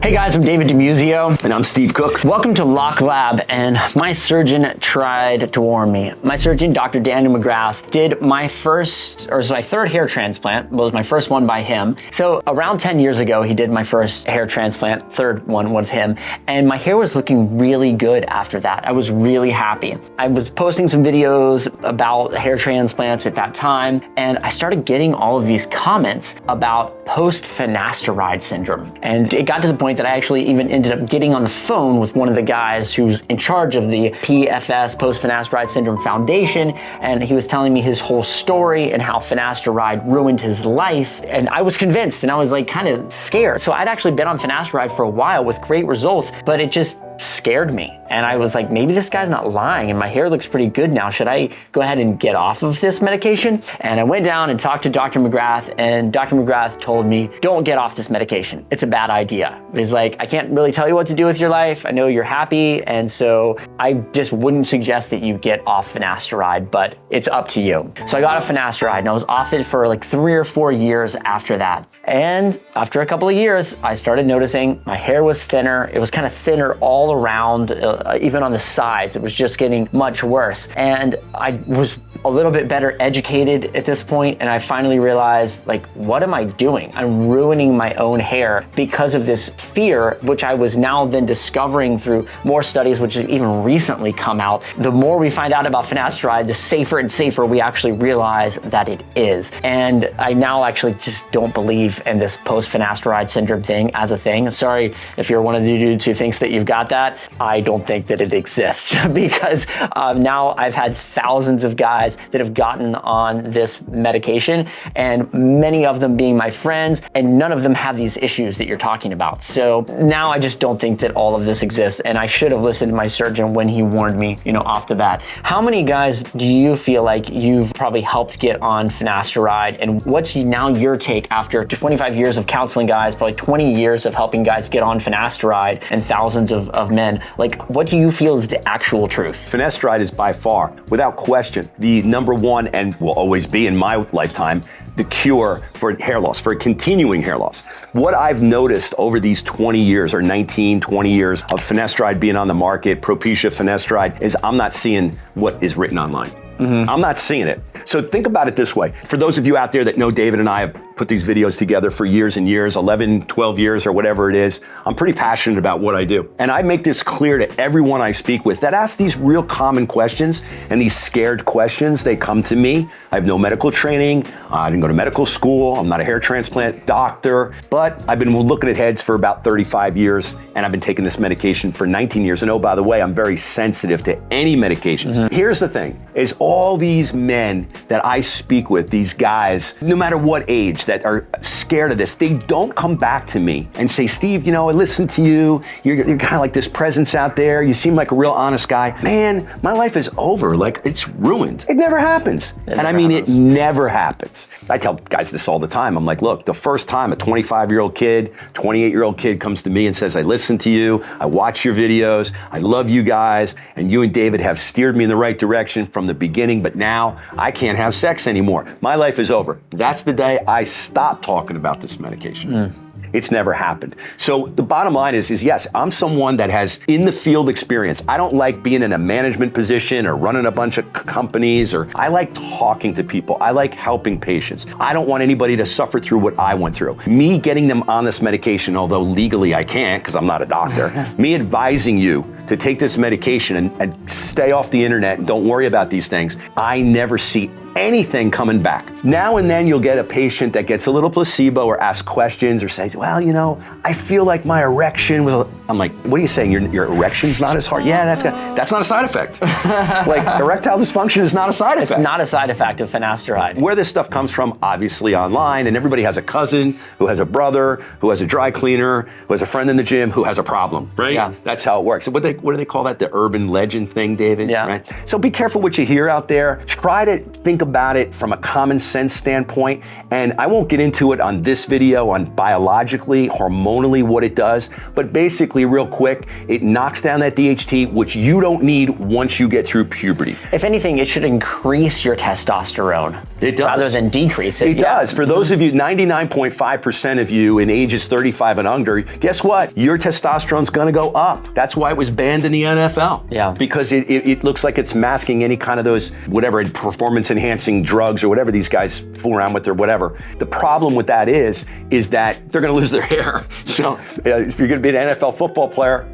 Hey guys, I'm David DeMuzio. And I'm Steve Cook. Welcome to Locklab, and my surgeon tried to warn me. My surgeon, Dr. Daniel McGrath, did my third hair transplant. Well, it was my first one by him. So around 10 years ago, he did my first hair transplant, third one with him, and my hair was looking really good after that. I was really happy. I was posting some videos about hair transplants at that time, and I started getting all of these comments about post-Finasteride syndrome. And it got to the point that I actually even ended up getting on the phone with one of the guys who's in charge of the PFS, Post-Finasteride Syndrome Foundation, and he was telling me his whole story and how finasteride ruined his life. And I was convinced, and I was like kind of scared. So I'd actually been on finasteride for a while with great results, but it just scared me. And I was like, maybe this guy's not lying and my hair looks pretty good now. Should I go ahead and get off of this medication? And I went down and talked to Dr. McGrath, and Dr. McGrath told me, don't get off this medication. It's a bad idea. He's like, I can't really tell you what to do with your life. I know you're happy. And so I just wouldn't suggest that you get off finasteride, but it's up to you. So I got off finasteride and I was off it for like 3 or 4 years after that. And after a couple of years, I started noticing my hair was thinner. It was kind of thinner all around, even on the sides. It was just getting much worse. And I was a little bit better educated at this point, and I finally realized, like, what am I doing? I'm ruining my own hair because of this fear, which I was now then discovering through more studies, which have even recently come out. The more we find out about finasteride, the safer and safer we actually realize that it is. And I now actually just don't believe in this post-finasteride syndrome thing as a thing. Sorry if you're one of the dudes who thinks that you've got that. I don't think that it exists because now I've had thousands of guys that have gotten on this medication, and many of them being my friends, and none of them have these issues that you're talking about. So now I just don't think that all of this exists, and I should have listened to my surgeon when he warned me, off the bat. How many guys do you feel like you've probably helped get on finasteride, and what's now your take after 25 years of counseling guys, probably 20 years of helping guys get on finasteride and thousands of men? Like, what do you feel is the actual truth? Finasteride is by far, without question, the number one, and will always be in my lifetime, the cure for hair loss, for continuing hair loss. What I've noticed over these 20 years or 19, 20 years of finasteride being on the market, Propecia finasteride, is I'm not seeing what is written online. I'm not seeing it. So think about it this way. For those of you out there that know David and I have put these videos together for years and years, 11, 12 years or whatever it is, I'm pretty passionate about what I do. And I make this clear to everyone I speak with that asks these real common questions and these scared questions. They come to me. I have no medical training. I didn't go to medical school. I'm not a hair transplant doctor, but I've been looking at heads for about 35 years, and I've been taking this medication for 19 years. And oh, by the way, I'm very sensitive to any medications. Here's the thing, is all these men that I speak with, these guys, no matter what age, that are scared of this, they don't come back to me and say, Steve, I listened to you. You're kind of like this presence out there. You seem like a real honest guy. Man, my life is over. Like, it's ruined. It never happens. It never happens. I tell guys this all the time. I'm like, look, the first time a 25-year-old kid, 28-year-old kid comes to me and says, I listen to you, I watch your videos, I love you guys, and you and David have steered me in the right direction from the beginning, but now I can't have sex anymore. My life is over. That's the day I stop talking about this medication. It's never happened. So the bottom line is yes, I'm someone that has in the field experience. I don't like being in a management position or running a bunch of companies, or I like talking to people. I like helping patients. I don't want anybody to suffer through what I went through. Me getting them on this medication, although legally I can't because I'm not a doctor, me advising you to take this medication and stay off the internet and don't worry about these things, I never see anything coming back. Now and then you'll get a patient that gets a little placebo or asks questions or says, well, I feel like my erection was, I'm like, what are you saying? Your erection's not as hard? Yeah, that's not a side effect. Like, erectile dysfunction is not a side effect. It's not a side effect of finasteride. Where this stuff comes from, obviously online, and everybody has a cousin who has a brother, who has a dry cleaner, who has a friend in the gym who has a problem, right? Yeah. That's how it works. So what do they call that? The urban legend thing, David? Yeah. Right? So be careful what you hear out there. Try to think about it from a common sense standpoint, and I won't get into it on this video on biologically, hormonally what it does, but basically real quick, it knocks down that DHT, which you don't need once you get through puberty. If anything, it should increase your testosterone. It does. Rather than decrease it. It does. For those of you, 99.5% of you in ages 35 and under, guess what? Your testosterone's gonna go up. That's why it was banned in the NFL. Yeah. Because it looks like it's masking any kind of those, whatever, performance enhancing drugs or whatever these guys fool around with or whatever. The problem with that is that they're gonna lose their hair. So if you're gonna be an NFL football player,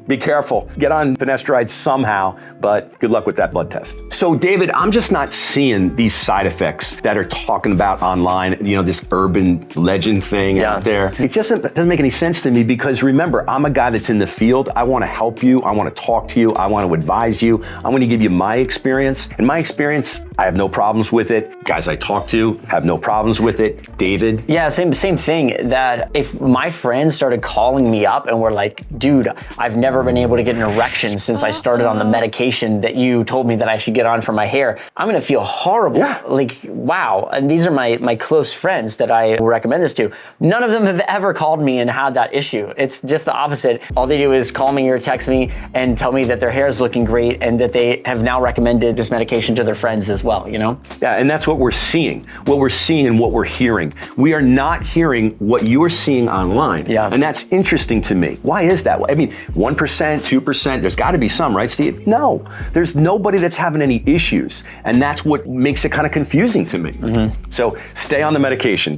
be careful. Get on finasteride somehow, but good luck with that blood test. So David, I'm just not seeing these side effects that are talking about online, this urban legend thing out there. It just doesn't make any sense to me because remember, I'm a guy that's in the field. I wanna help you. I wanna talk to you. I wanna advise you. I wanna give you my experience. In my experience, I have no problems with it. Guys I talk to have no problems with it. David? Yeah, same thing, that if my friends started calling me up and were like, dude, I've never been able to get an erection since I started on the medication that you told me that I should get on for my hair, I'm gonna feel horrible. Yeah. Like, wow. And these are my close friends that I will recommend this to. None of them have ever called me and had that issue. It's just the opposite. All they do is call me or text me and tell me that their hair is looking great and that they have now recommended this medication to their friends as well, Yeah, and that's what we're seeing. What we're seeing and what we're hearing. We are not hearing what you're seeing online. Yeah. And that's interesting to me. Why is that? I mean, 1%, 2%, there's gotta be some, right, Steve? No, there's nobody that's having any issues. And that's what makes it kind of confusing to me. So stay on the medication.